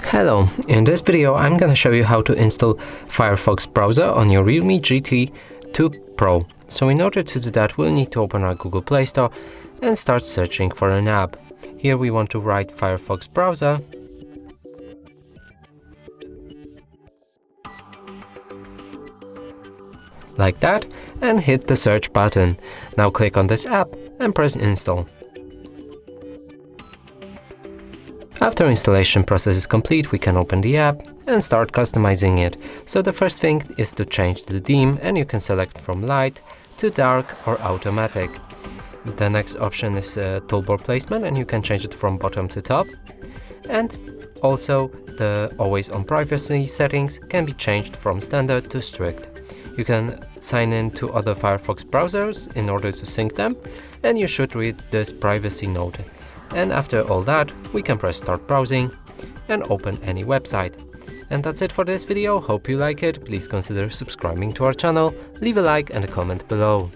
Hello, in this video I'm gonna show you how to install Firefox browser on your REALME GT 2 Pro. So in order to do that, we'll need to open our Google Play Store and start searching for an app. Here we want to write Firefox browser. Like that, and hit the search button. Now click on this app and press install. After installation process is complete, we can open the app and start customizing it. So the first thing is to change the theme, and you can select from light to dark or automatic. The next option is toolbar placement, and you can change it from bottom to top. And also the always on privacy settings can be changed from standard to strict. You can sign in to other Firefox browsers in order to sync them, and you should read this privacy note. And after all that, we can press start browsing and open any website. And that's it for this video. Hope you like it. Please consider subscribing to our channel, leave a like and a comment below.